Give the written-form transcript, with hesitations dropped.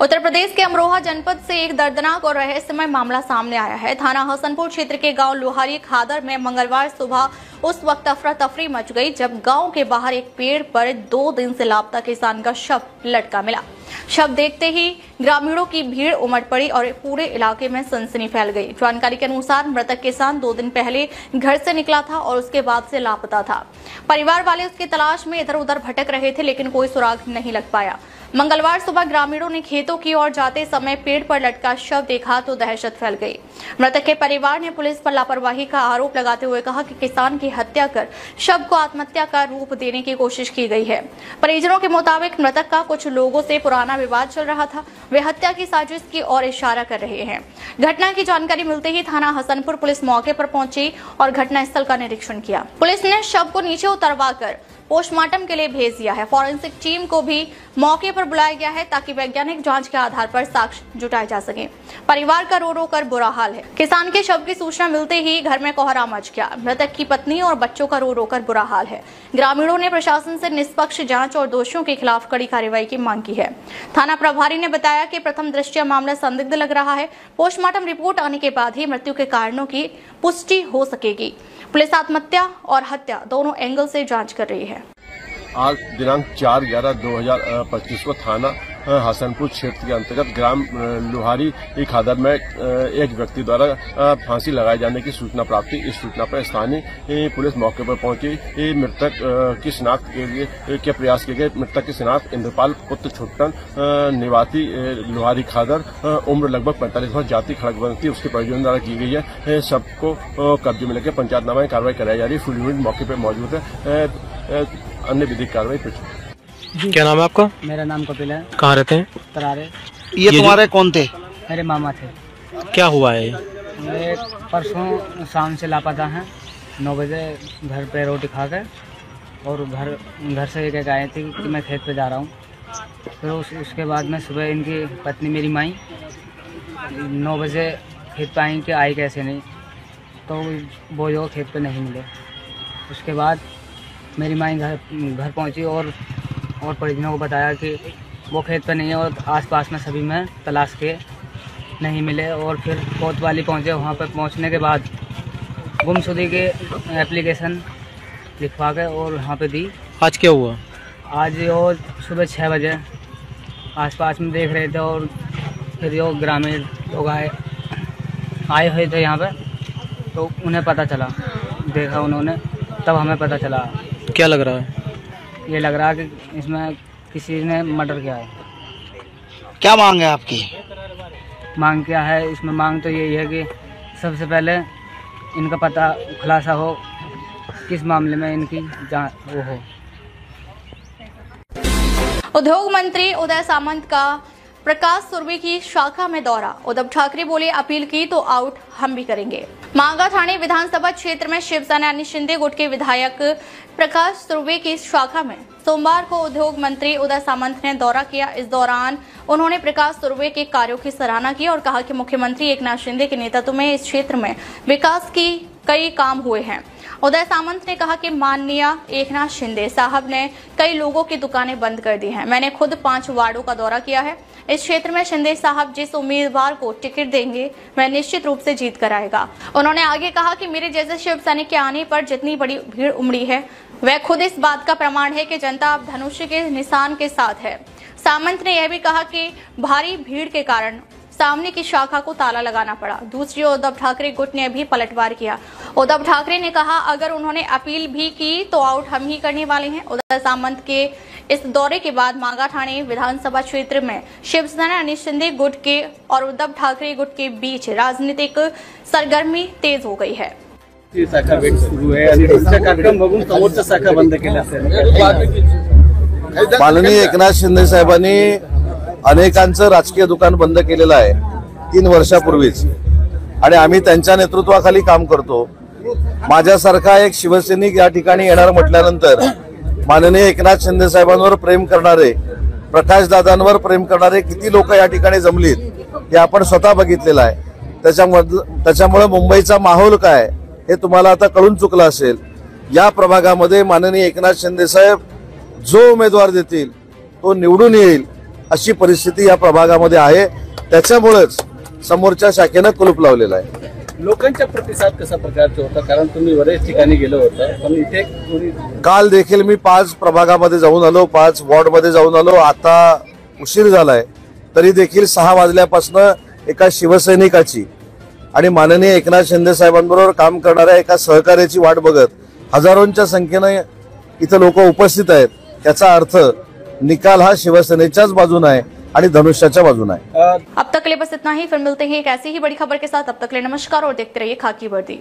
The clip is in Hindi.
उत्तर प्रदेश के अमरोहा जनपद से एक दर्दनाक और रहस्यमय मामला सामने आया है। थाना हसनपुर क्षेत्र के गांव लोहारी खादर में मंगलवार सुबह उस वक्त अफरा तफरी मच गई जब गांव के बाहर एक पेड़ पर 2 दिन से लापता किसान का शव लटका मिला। शव देखते ही ग्रामीणों की भीड़ उमड़ पड़ी और पूरे इलाके में सनसनी फैल गई। जानकारी के अनुसार मृतक किसान 2 दिन पहले घर से निकला था और उसके बाद से लापता था। परिवार वाले उसकी तलाश में इधर उधर भटक रहे थे, लेकिन कोई सुराग नहीं लग पाया। मंगलवार सुबह ग्रामीणों ने खेतों की ओर जाते समय पेड़ पर लटका शव देखा तो दहशत फैल गई। मृतक के परिवार ने पुलिस पर लापरवाही का आरोप लगाते हुए कहा कि किसान की हत्या कर शव को आत्महत्या का रूप देने की कोशिश की गई है। परिजनों के मुताबिक मृतक का कुछ लोगों से पुराना विवाद चल रहा था। वे हत्या की साजिश की ओर इशारा कर रहे हैं। घटना की जानकारी मिलते ही थाना हसनपुर पुलिस मौके पर पहुंची और घटनास्थल का निरीक्षण किया। पुलिस ने शव को नीचे उतरवा कर पोस्टमार्टम के लिए भेज दिया है। फॉरेंसिक टीम को भी मौके पर बुलाया गया है ताकि वैज्ञानिक जांच के आधार पर साक्ष्य जुटाए जा सके। परिवार का रो रो कर बुरा हाल है। किसान के शव की सूचना मिलते ही घर में कोहराम मच गया। मृतक की पत्नी और बच्चों का रो रो कर बुरा हाल है। ग्रामीणों ने प्रशासन से निष्पक्ष जांच और दोषियों के खिलाफ कड़ी कार्रवाई की मांग की है। थाना प्रभारी ने बताया कि प्रथम दृष्टया मामला संदिग्ध लग रहा है। पोस्टमार्टम रिपोर्ट आने के बाद ही मृत्यु के कारणों की पुष्टि हो सकेगी। पुलिस आत्महत्या और हत्या दोनों एंगल से जांच कर रही है। आज दिनांक 4/11/2025 को थाना हसनपुर क्षेत्र के अंतर्गत ग्राम लोहारी खादर में एक व्यक्ति द्वारा फांसी लगाए जाने की सूचना प्राप्त हुई। इस सूचना पर स्थानीय पुलिस मौके पर पहुंची। मृतक की शिनाख्त के प्रयास किए गए। मृतक की शिनाख्त इंद्रपाल पुत्र छुट्टन निवासी लोहारी खादर, उम्र लगभग 45 वर्ष, जाति खड़गवंशी, उसके परिजनों द्वारा की गई है। सबको कब्जे में लेकर पंचायतनामा की कार्रवाई कराई जा रही है। फुल यूनिट मौके पर मौजूद है। अन्य विधिक कार्रवाई कुछ। क्या नाम है आपका? मेरा नाम कपिल है। कहाँ रहते हैं? तरारे। ये तुम्हारे कौन थे? मेरे मामा थे। क्या हुआ है? ये परसों शाम से लापता हैं। 9 बजे घर पे रोटी खा कर और घर से एक आए थे कि मैं खेत पे जा रहा हूँ। फिर उसके बाद में सुबह इनकी पत्नी मेरी माई 9 बजे खेत पे आई कि आई कैसे नहीं, तो वो जो खेत पे नहीं मिले। उसके बाद मेरी माई घर पहुंची और परिजनों को बताया कि वो खेत पे नहीं है और आसपास में सभी में तलाश के नहीं मिले। और फिर कोतवाली पहुंचे। वहां पर पहुंचने के बाद गुमशुदगी के एप्लीकेशन लिखवा के और वहाँ पे दी। आज क्या हुआ? आज और सुबह 6 बजे आसपास में देख रहे थे और फिर जो ग्रामीण लोग आए हुए थे यहाँ पे, तो उन्हें पता चला, देखा उन्होंने, तब हमें पता चला। क्या लग रहा है? ये लग रहा है कि इसमें किसी ने मर्डर किया है। क्या मांग है आपकी? मांग क्या है इसमें? मांग तो यही है कि सबसे पहले इनका पता खुलासा हो, किस मामले में इनकी जांच वो हो। उद्योग मंत्री उदय सामंत का प्रकाश सुरभि की शाखा में दौरा। उद्धव ठाकरे बोले, अपील की तो आउट हम भी करेंगे। मांगा ठाणे विधानसभा क्षेत्र में शिवसेना यानी शिंदे गुट के विधायक प्रकाश सुरभि की शाखा में सोमवार को उद्योग मंत्री उदय सामंत ने दौरा किया। इस दौरान उन्होंने प्रकाश सुरभि के कार्यों की सराहना की और कहा कि मुख्यमंत्री एकनाथ शिंदे के नेतृत्व में इस क्षेत्र में विकास की कई काम हुए हैं। उदय सामंत ने कहा कि माननीय एकनाथ शिंदे साहब ने कई लोगों की दुकानें बंद कर दी हैं। मैंने खुद 5 वार्डों का दौरा किया है। इस क्षेत्र में शिंदे साहब जिस उम्मीदवार को टिकट देंगे वह निश्चित रूप से जीत कर आएगा। उन्होंने आगे कहा कि मेरे जैसे शिव सैनिक के आने पर जितनी बड़ी भीड़ उमड़ी है वह खुद इस बात का प्रमाण है कि जनता अब धनुष के निशान के साथ है। सामंत ने यह भी कहा कि भारी भीड़ के कारण सामने की शाखा को ताला लगाना पड़ा। दूसरी ओर उद्धव ठाकरे गुट ने भी पलटवार किया। उद्धव ठाकरे ने कहा, अगर उन्होंने अपील भी की तो आउट हम ही करने वाले हैं। उदय सामंत के इस दौरे के बाद मांगा ठाणे विधानसभा क्षेत्र में शिवसेना यानी शिंदे गुट के और उद्धव ठाकरे गुट के बीच राजनीतिक सरगर्मी तेज हो गई है। शाखा भेट सुरू आहे आणि तुमचा कार्यक्रम बघून समोरच्या शाखा बंद केल्या असेल। माननीय एकनाथ शिंदे साहेबांनी अनेकांचं राजकीय दुकान बंद केलेलं आहे 3 वर्षापूर्वीच, आणि आम्ही त्यांच्या नेतृत्वाखाली काम करतो। माझ्यासारखा एक शिवसैनिक या ठिकाणी येणार म्हटल्यानंतर माननीय एकनाथ शिंदे साहेबांवर प्रेम करणारे, प्रकाशदादांवर प्रेम करणारे किती लोक या ठिकाणी जमलीत हे आपण स्वतः बघितलेलं आहे। त्याच्यामुळे मुंबईचा माहोल काय हे तुम्हाला आता कळून चुकलं असेल। या प्रभागामध्ये माननीय एकनाथ शिंदे साहेब जो उमेदवार देतील तो निवडून येईल अशी परिस्थिती या प्रभागामध्ये आहे. त्याच्यामुळेच समोरच्या शाखेनं कुलूप लावलेला आहे. लोकांचा प्रतिसाद कसा प्रकारचा होता, कारण तुम्ही बरेच ठिकाणी गेलो होता, पण इथे कोणी काल देखील मी 5 प्रभागामध्ये जाऊन आलो, 5 वॉर्डमध्ये जाऊन आलो. आता उशीर झालाय तरी देखील 6 वाजल्यापासून एका शिवसैनिकाची आणि माननीय एकनाथ शिंदे साहेबांबरोबर काम करणाऱ्या एका सहकार्याची वाट बघत हजारोंच्या संख्येने इथं लोक उपस्थित आहेत. याचा अर्थ निकाल हा शिवसेनेच्याच बाजूने आहे आणि धनुष्याच्या बाजूने आहे. अब तक के लिए बस इतना ही. फिर मिलते हैं एक ऐसी ही बड़ी खबर के साथ. अब तक के लिए नमस्कार और देखते रहिए खाकी वर्दी.